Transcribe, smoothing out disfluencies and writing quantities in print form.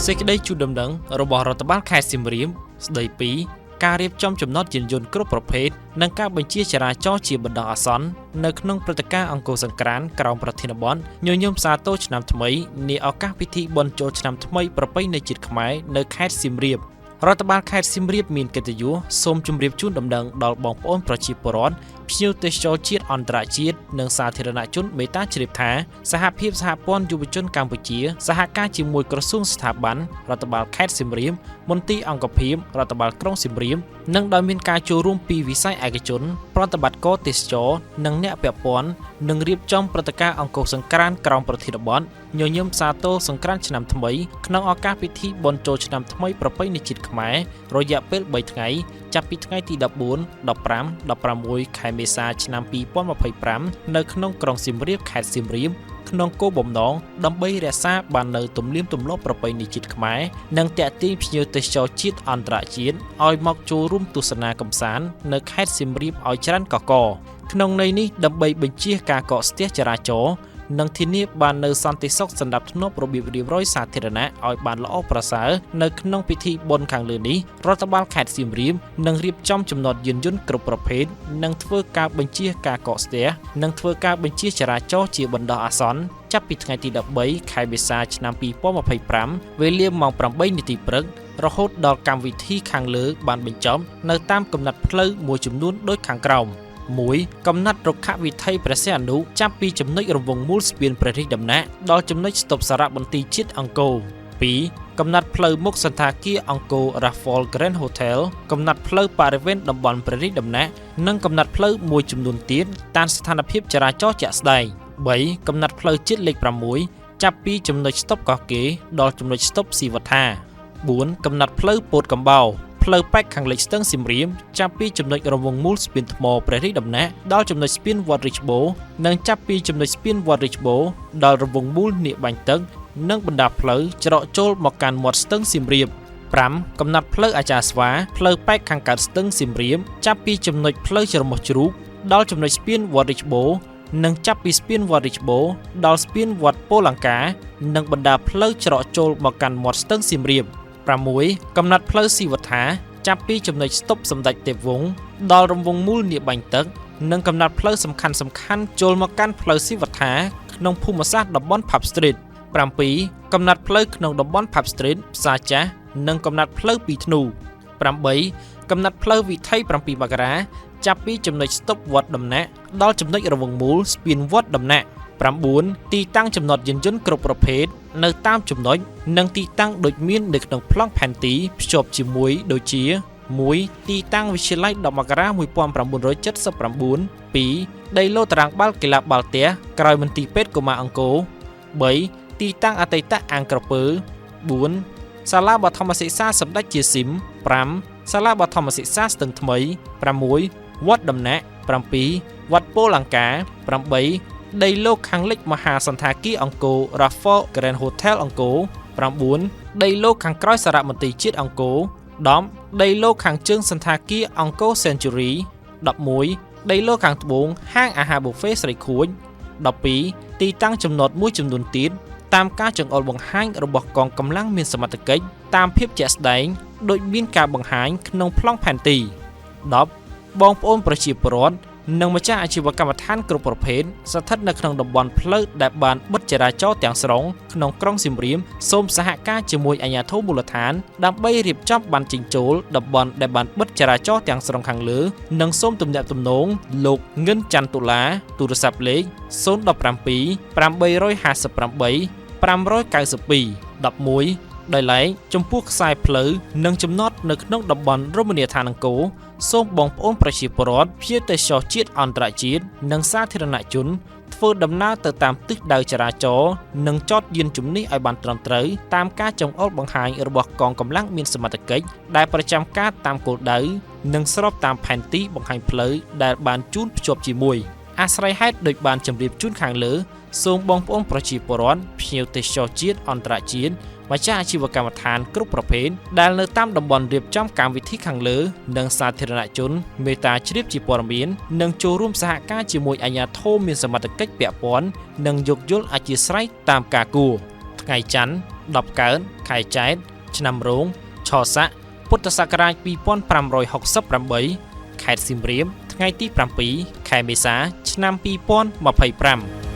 សេចក្តីជូនដំណឹងរបស់រដ្ឋបាលខេត្តសៀមរាបស្តីពីការរៀបចំចំណតយានយន្តគ្រប់ប្រភេទនិងការបញ្ជាចរាចរណ៍ជាបណ្ដោះអាសន្ននៅក្នុងព្រឹត្តិការណ៍អង្គរសង្ក្រាន្តក្រោមប្រធានបទញញឹមផ្សារតូចឆ្នាំថ្មីនាឱកាសពិធីបុណ្យចូលឆ្នាំថ្មីប្រពៃណីជាតិខ្មែរនៅខេត្តសៀមរាបរដ្ឋបាលខេត្តសៀមរាបមានកិត្តិយសសូមជម្រាបជូនដំណឹងដល់បងប្អូនប្រជាពលរដ្ឋភ្ញៀវទេសចរជាតិអន្តរជាតិនិងសាធារណជនមេត្តាជ្រាបថាសហភាពសហព័ន្ធយុវជនកម្ពុជាសហការជាមួយក្រសួងស្ថាប័នរដ្ឋបាលខេត្តសៀមរាបមន្ទីរអង្គភាពរដ្ឋបាលក្រុងសៀមរាបនិងដោយមានការចូលរួមពីវិស័យឯកជនប្រតិបត្តិការទេសចរនិងអ្នកពាក់ព័ន្ធនឹងរៀបចំព្រឹត្តិការណ៍អង្គរសង្ក្រាន្តក្រោមប្រធានបទញញឹមផ្សារតូចសង្ក្រាន្តឆ្នាំថ្មីក្នុងឱកាសពិធីបុណ្យចូលឆ្នាំថ្មីប្រពៃណីជាតិខ្មែររយៈពេល3ថ្ងៃចាប់ពីថ្ងៃទី14 15 16 ខែមេសាឆ្នាំ2025នៅក្នុងក្រុងសៀមរាបខេត្តសៀមរាបក្នុងគោលបំណងដើម្បីរក្សាបាននូវទំនៀមទម្លាប់ប្រពៃណីជាតិខ្មែរនិងទាក់ទាញភ្ញៀវទេសចរជាតិអន្តរជាតិឲ្យមកចូលរួមទស្សនាកម្សាន្តនៅខេត្តសៀមរាបឲ្យច្រើនកកក្នុងន័យនេះដើម្បីបញ្ជៀសការកកស្ទះចរាចរណ៍និងធានាបាននូវសន្តិសុខសណ្ដាប់ធ្នាប់របៀបរៀបរយសាធារណៈឲ្យបានល្អប្រសើរនៅក្នុងពិធីបុណ្យខាងលើនេះរដ្ឋបាលខេត្តសៀមរាបនឹងរៀបចំចំណតយានយន្តគ្រប់ប្រភេទនិងធ្វើការបញ្ជៀសការកកស្ទះនិងធ្វើការបញ្ជៀសចរាចរណ៍ជាបណ្ដោះអាសន្នចាប់ពីថ្ងៃទី13ខែមេសាឆ្នាំ2025វេលាម៉ោង 8 នាទីព្រឹករហូតដល់កម្មវិធីខាងលើបានបញ្ចប់នៅតាមកំណត់ផ្លូវមួយចំនួនដូចខាងក្រោម1. កំណត់រុក្ខវិថីព្រះសីហនុចាប់ពីចំណុចរង្វង់មូលស្ពានព្រះរាជដំណាក់ដល់ចំណុចស្តុបសារៈមន្ទីរជាតិអង្គរ 2. កំណត់ផ្លូវមុខសន្តាគារអង្គរ Raffles Grand Hotel កំណត់ផ្លូវបរិវេណតំបន់ព្រះរាជដំណាក់និងកំណត់ផ្លូវមួយចំនួនទៀតតាមស្ថានភាពចរាចរណ៍ជាក់ស្ដែង 3. កំណត់ផ្លូវជាតិលេខ 6 ចាប់ពីចំណុចស្តុបកោះកេរដល់ចំណុចស្តុបស៊ីវត្ថា 4. កំណត់ផ្លូវពោតកំបោរផ្លូវប៉ែកខាងលិចស្ទឹងសៀមរាបចាប់ពីចំណុចរង្វង់មូលស្ពានថ្មព្រះរាជដំណាក់ដល់ចំណុចស្ពានវត្តរាជបូរនិងចាប់ពីចំណុចស្ពានវត្តរាជបូរដល់រង្វង់មូលនាគបាញ់ទឹកនិងបណ្ដាផ្លូវច្រកចូលមកកាន់មាត់ស្ទឹងសៀមរាប 5. កំណត់ផ្លូវអាចារ្យស្វាផ្លូវប៉ែកខាងកើតស្ទឹងសៀមរាបចាប់ពីចំណុចផ្លូវច្រមុះជ្រូកដល់ចំណុចស្ពានវត្តរាជបូរនិងចាប់ពីស្ពានវត្តរាជបូរដល់ស្ពានវត្តពោលង្កានិងបណ្ដាផ្លូវច្រកចូលមកកាន់មាត់ស្ទឹងសៀមរាប 6. កំណត់ផ្លូវស៊ីវត្ថាចាប់ពីចំណុចស្តុបសម្ដេចទេពវង្សដល់រង្វង់មូលនាគបាញ់ទឹកនិងកំណត់ផ្លូវសំខាន់ចូលមកកាន់ផ្លូវស៊ីវត្ថាក្នុងភូមិសាស្ត្រតំបន់ Pub Street 7. កំណត់ផ្លូវក្នុងតំបន់ Pub Street ផ្សារចាស់និងកំណត់ផ្លូវពីធ្នូ 8. កំណត់ផ្លូវវិថី7មករាចាប់ពីចំណុចស្តុបវត្តដំណាក់ដល់ចំណុចរង្វង់មូលស្ពានវត្តដំណាក់ 9. ទីតាំងចំណតយានយន្តគ្រប់ប្រភេទនៅតាមចំណុចនិងទីតាំងដូចមាននៅក្នុងប្លង់ផែនទីភ្ជាប់ជាមួយដូចជា 1. ទីតាំងវិទ្យាល័យ10មករា1979 2. ដីឡូតារាងបាល់កីឡាបាល់ទះក្រោយមន្ទីរពេទ្យកុមារអង្គរ 3. ទីតាំងអតីតអាងក្រពើ 4. សាលាបឋមសិក្សាសម្ដេចជាស៊ីម 5. សាលាបឋមសិក្សាស្ទឹងថ្មី 6. វត្តដំណាក់ 7. វត្តពោលង្កា 8. ដីលោកខាងលិចមហាសន្តាគារអង្គរ Raffles Grand Hotel អង្គរ 9. ដីលោកខាងក្រោយសារមន្ទីរជាតិអង្គរ 10. ដីលោកខាងជើងសន្តាគារអង្គរ Century 11. ដីលោកខាងត្បូងហាងអាហារ Buffet ស្រីខួន 12. ទីតាំងចំណតមួយចំនួនទៀតតាមការចង្អុលបង្ហាញរបស់កងកម្លាំងមានសមត្ថកិច្ចតាមភាពជាក់ស្ដែងដោយមានការបង្ហាញក្នុងប្លង់ផែនទី 10. បងប្អូនប្រជាពលរដ្ឋនិងម្ចាស់អាជីវកម្មដ្ឋានគ្រប់ប្រភេទស្ថិតនៅក្នុងតំបន់ផ្លូវដែលបានបិទចរាចរណ៍ទាំងស្រុងក្នុងក្រុងសៀមរាបសូមសហការជាមួយអាជ្ញាធរមូលដ្ឋានដើម្បីរៀបចំបានចេញចូលតំបន់ដែលបានបិទចរាចរណ៍ទាំងស្រុងខាងលើនិងសូមទំនាក់ទំនងលោកងិនច័ន្ទតុលាទូរស័ព្ទលេខ 017 858 592 11 ដោយឡែកចំពោះខ្សែផ្លូវនិងចំណតនៅក្នុងតំបន់រមណីយដ្ឋានអង្គរសូមបងប្អូនប្រជាពលរដ្ឋភ្ញៀវទេសចរជាតិអន្តរជាតិនិងសាធារណជនធ្វើដំណើរទៅតាមទិសដៅចរាចរណ៍និងចតយានជំនិះឲ្យបានត្រឹមត្រូវតាមការចង្អុលបង្ហាញរបស់កងកម្លាំងមានសមត្ថកិច្ចដែលប្រចាំការតាមគោលដៅនិងស្របតាមផែនទីបង្ហាញផ្លូវដែលបានជូនភ្ជាប់ជាមួយអាស្រ័យហេតុដូចបានជម្រាបជូនខាងលើសូមបងប្អូនប្រជាពលរដ្ឋភ្ញៀវទេសចរជាតិអន្តរជាតិម្ចាស់អាជីវកម្មដ្ឋានគ្រប់ប្រភេទដែលនៅតាមតំបន់រៀបចំកម្មវិធីខាងលើនិងសាធារណជនមេត្តាជ្រាបជាព័ត៌មាននិងចូលរួមសហការជាមួយអាជ្ញាធរមានសមត្ថកិច្ចពាក់ព័ន្ធនិងយោគយល់អធ្យាស្រ័យតាមការគួរថ្ងៃច័ន្ទ 10កើនខែចែកឆ្នាំរោងឆស័កពុទ្ធសករាជ2568ខេត្តសៀមរាបថ្ងៃទី7ខែមេសាឆ្នាំ2025